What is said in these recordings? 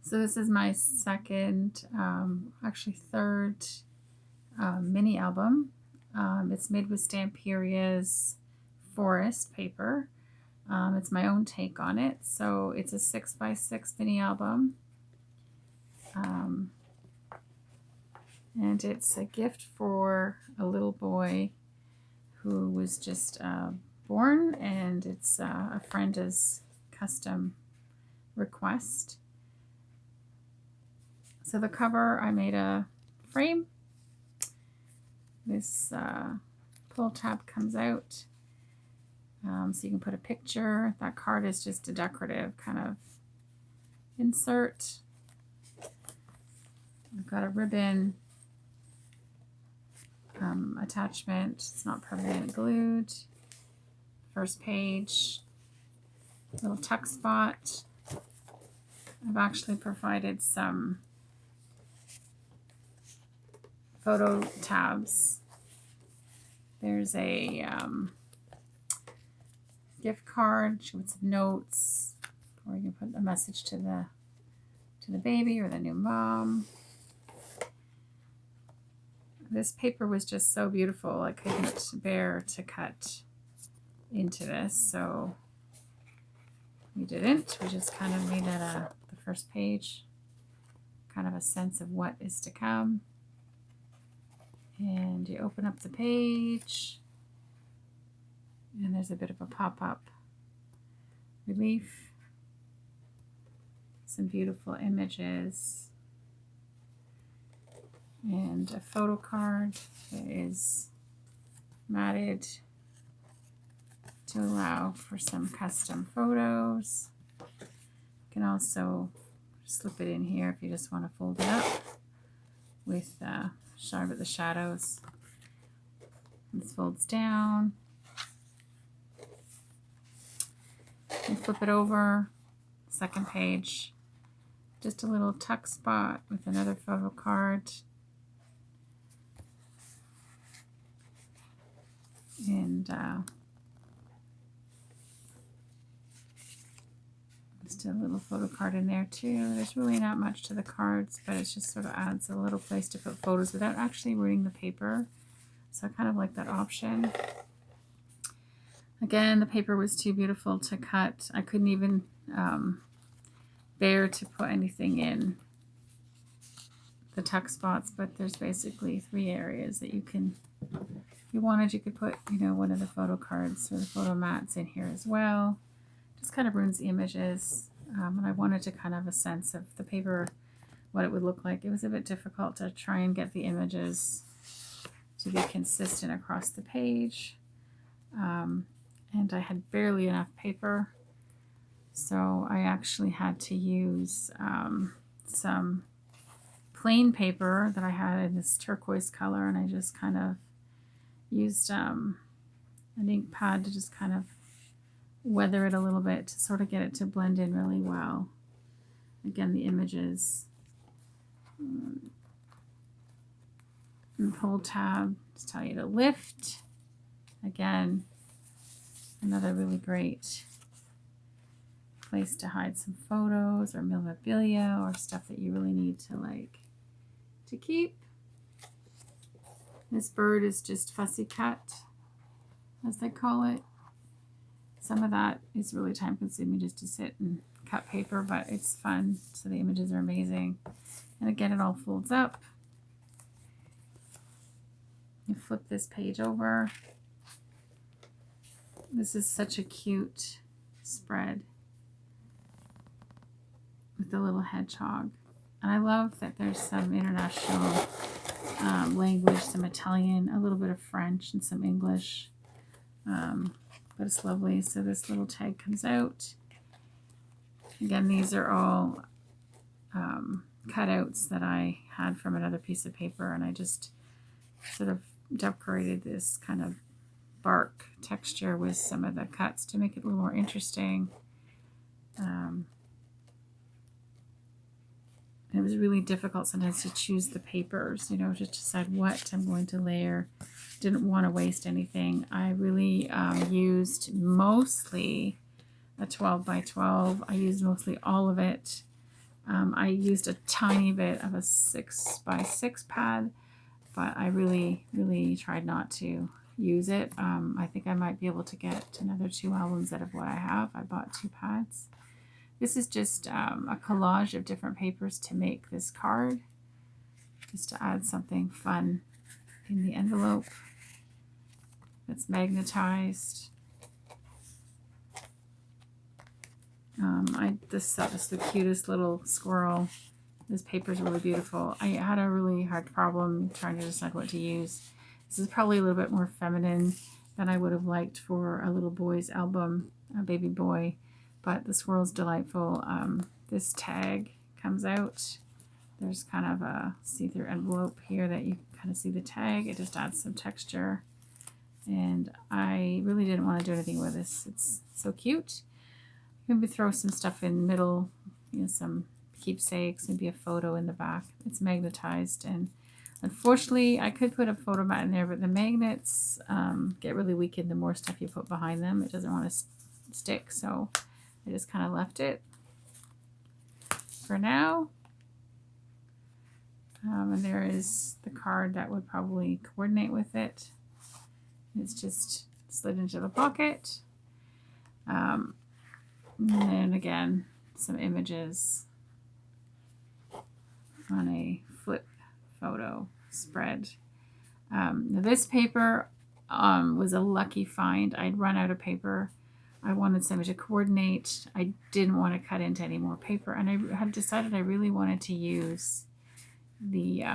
So this is my second, actually third mini album. It's made with Stamperia's Forest paper. It's my own take on it. So it's a 6x6 mini album. And it's a gift for a little boy who was just born, and it's a friend's custom request. So the cover, I made a frame. This pull tab comes out, so you can put a picture. That card is just a decorative kind of insert. I've got a ribbon attachment. It's not permanent glued. First page, little tuck spot. I've actually provided some photo tabs. There's a gift card with some notes, or you can put a message to the baby or the new mom. This paper was just so beautiful, I couldn't bear to cut into this, so we didn't. We just kind of made it the first page, kind of a sense of what is to come. And you open up the page, and there's a bit of a pop-up relief, some beautiful images, and a photo card that is matted to allow for some custom photos. You can also slip it in here if you just want to fold it up with sharp at the shadows. This folds down. You flip it over, second page, just a little tuck spot with another photo card. And just a little photo card in there too. There's really not much to the cards, but it just sort of adds a little place to put photos without actually ruining the paper. So I kind of like that option. Again, the paper was too beautiful to cut. I couldn't even bear to put anything in the tuck spots, but there's basically 3 areas that you can, if you wanted, you could put, one of the photo cards or the photo mats in here as well. Just kind of ruins the images. And I wanted to kind of a sense of the paper, what it would look like. It was a bit difficult to try and get the images to be consistent across the page. And I had barely enough paper, so I actually had to use some plain paper that I had in this turquoise color, and I just kind of used an ink pad to just kind of weather it a little bit to sort of get it to blend in really well. Again, the images. And pull tab to tell you to lift. Again, another really great place to hide some photos or memorabilia or stuff that you really need to keep. This bird is just fussy cut, as they call it. Some of that is really time consuming just to sit and cut paper, but it's fun. So the images are amazing. And again, it all folds up. You flip this page over. This is such a cute spread with the little hedgehog. And I love that there's some international language, some Italian, a little bit of French, and some English. But it's lovely. So this little tag comes out. Again, these are all cutouts that I had from another piece of paper, and I just sort of decorated this kind of bark texture with some of the cuts to make it a little more interesting. It was really difficult sometimes to choose the papers, to decide what I'm going to layer. Didn't want to waste anything. I really used mostly a 12 by 12. I used mostly all of it. I used a tiny bit of a 6x6 pad, but I really, really tried not to use it. I think I might be able to get another 2 albums out of what I have. I bought 2 pads. This is just a collage of different papers to make this card, just to add something fun in the envelope. It's magnetized. I just thought this was the cutest little squirrel. This paper is really beautiful. I had a really hard problem trying to decide what to use. This is probably a little bit more feminine than I would have liked for a little boy's album, a baby boy, but the squirrel's delightful. This tag comes out. There's kind of a see-through envelope here that you can kind of see the tag. It just adds some texture. And I really didn't want to do anything with this. It's so cute. Maybe throw some stuff in the middle, you know, some keepsakes, maybe a photo in the back. It's magnetized, and unfortunately I could put a photo mat in there, but the magnets get really weakened the more stuff you put behind them. It doesn't want to stick, so I just kind of left it for now. And there is the card that would probably coordinate with it. It's just slid into the pocket. And then again, some images on a flip photo spread. Now this paper was a lucky find. I'd run out of paper. I wanted something to coordinate. I didn't want to cut into any more paper, and I had decided I really wanted to use the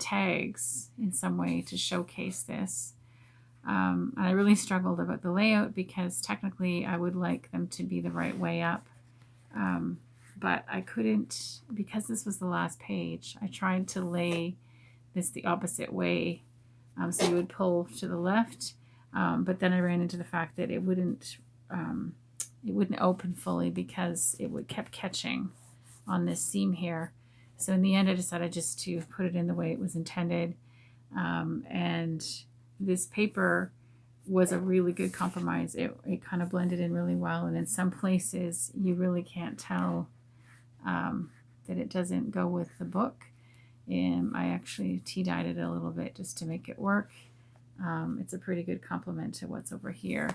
tags in some way to showcase this. And I really struggled about the layout because technically I would like them to be the right way up. But I couldn't, because this was the last page, I tried to lay this the opposite way. So you would pull to the left, but then I ran into the fact that it wouldn't open fully because kept catching on this seam here. So in the end I decided just to put it in the way it was intended. And this paper was a really good compromise. It kind of blended in really well, and in some places you really can't tell that it doesn't go with the book. And I actually tea-dyed it a little bit just to make it work. It's a pretty good complement to what's over here.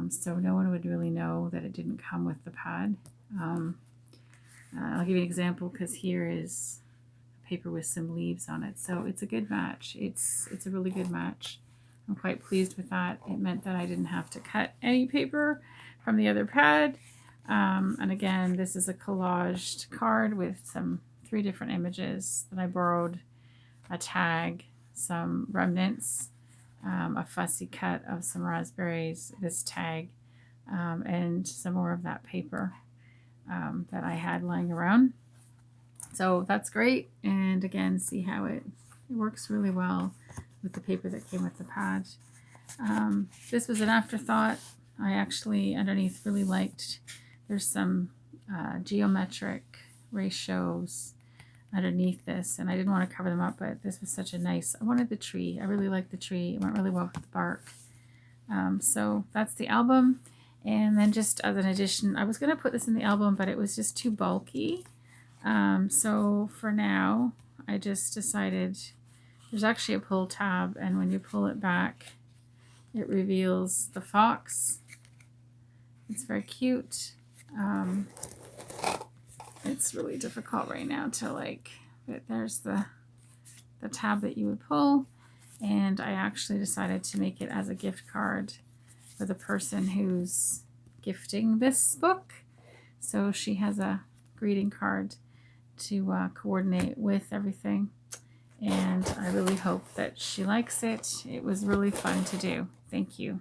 So no one would really know that it didn't come with the pad. I'll give you an example, because here is paper with some leaves on it, so it's a good match. It's a really good match. I'm quite pleased with that. It meant that I didn't have to cut any paper from the other pad. And again, this is a collaged card with 3 different images that I borrowed, a tag, some remnants, a fussy cut of some raspberries, this tag, and some more of that paper that I had lying around. So that's great. And again, see how it works really well with the paper that came with the pad. This was an afterthought. I actually underneath really liked, there's some geometric ratios underneath this, and I didn't want to cover them up, but this was such a nice, I wanted the tree. I really liked the tree. It went really well with the bark. So that's the album. And then just as an addition, I was going to put this in the album, but it was just too bulky. So for now, I just decided, there's actually a pull tab, and when you pull it back, it reveals the fox. It's very cute. It's really difficult right now to but there's the tab that you would pull, and I actually decided to make it as a gift card for the person who's gifting this book. So she has a greeting card to coordinate with everything, and I really hope that she likes it. It was really fun to do. Thank you.